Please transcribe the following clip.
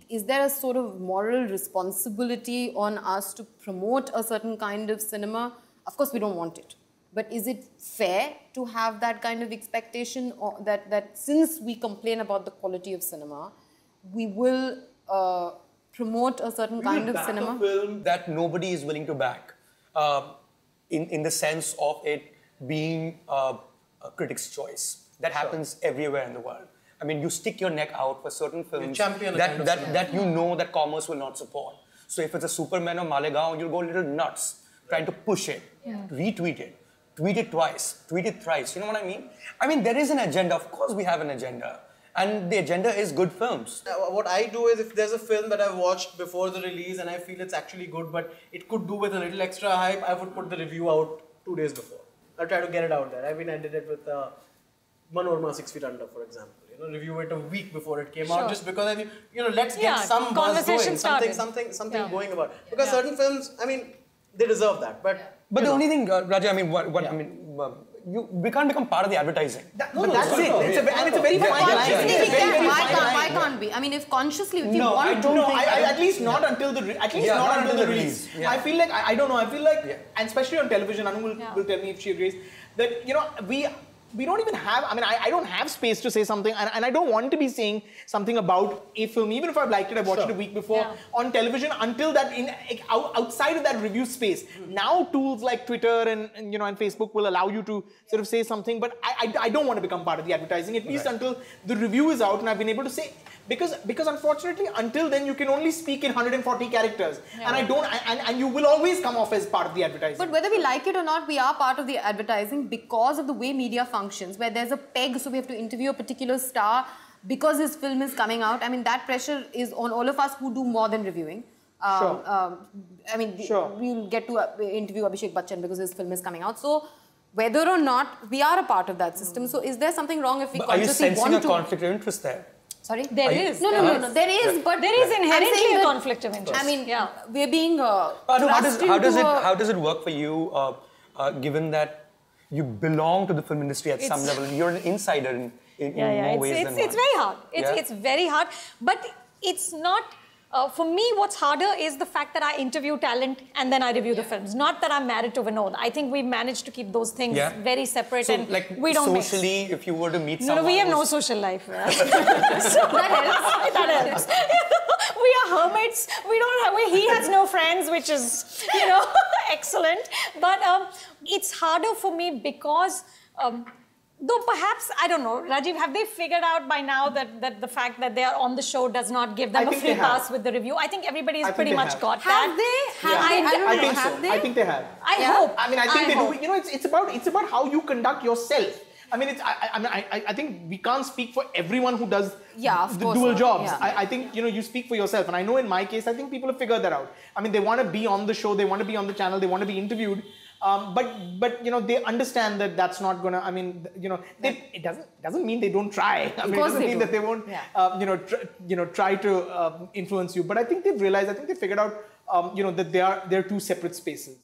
is there a sort of moral responsibility on us to promote a certain kind of cinema? Of course, we don't want it. But is it fair to have that kind of expectation, or that since we complain about the quality of cinema, we will promote a certain kind of cinema? A film that nobody is willing to back, in the sense of it being a critic's choice. That happens everywhere in the world. I mean, you stick your neck out for certain films that you know that commerce will not support. So if it's a Superman or Malegaon, you'll go a little nuts trying to push it, retweet it, tweet it twice, tweet it thrice. You know what I mean? I mean, there is an agenda. Of course, we have an agenda. And the agenda is good films. What I do is, if there's a film that I've watched before the release and I feel it's actually good, but it could do with a little extra hype, I would put the review out 2 days before. I'll try to get it out there. I mean, I did it with Manorama 6 Feet Under, for example. You know, review it a week before it came out, just because I knew, you know, let's get some buzz going, something going about. Because certain films, I mean, they deserve that. But the only thing, Raja, I mean, we can't become part of the advertising. That's it. It's a very fine line. Why can't we? I mean, if consciously, if you want to. At least not until the release. I feel like, I don't know, I feel like, and especially on television, Anu will tell me if she agrees, that, you know, we don't even have, I mean, I don't have space to say something, and I don't want to be saying something about a film, even if I've liked it, I watched it a week before, on television, until that, outside of that review space. Now tools like Twitter and you know, and Facebook will allow you to sort of say something, but I don't want to become part of the advertising, at least until the review is out and I've been able to say, because unfortunately, until then, you can only speak in 140 characters, and you will always come off as part of the advertising. But whether we like it or not, we are part of the advertising because of the way media functions, where there's a peg, so we have to interview a particular star because his film is coming out. I mean, that pressure is on all of us who do more than reviewing. I mean, we'll get to interview Abhishek Bachchan because his film is coming out. So, whether or not, we are a part of that system. So, is there something wrong if we consciously want to? Are you sensing a conflict of interest there? Sorry? There is. No. There is, but there is inherently a conflict of interest. I mean, we're being how does it work for you, given that you belong to the film industry at some level? You're an insider in more ways than one. It's very hard. It's very hard. But it's not... for me, what's harder is the fact that I interview talent and then I review the films. Not that I'm married to Vinod. I think we've managed to keep those things very separate, so, and like, we don't socially, if you were to meet someone... No, we have no social life. So that helps. We are hermits. We don't have... he has no friends, which is, you know, excellent. But it's harder for me because... though perhaps, I don't know, Rajiv, have they figured out by now that the fact that they are on the show does not give them a free pass with the review? I think everybody's pretty much got that. Have they? I think so. I think they have. I hope. I mean, I think they do. You know, it's about how you conduct yourself. I mean, I think we can't speak for everyone who does the dual jobs. I think, you know, you speak for yourself. And I know in my case, I think people have figured that out. I mean, they want to be on the show, they want to be on the channel, they want to be interviewed. But you know, they understand that that's not gonna. I mean, you know, it doesn't mean they don't try. I mean, it doesn't mean that they won't, try to influence you. But I think they've realized. I think they figured out, you know, that they're two separate spaces.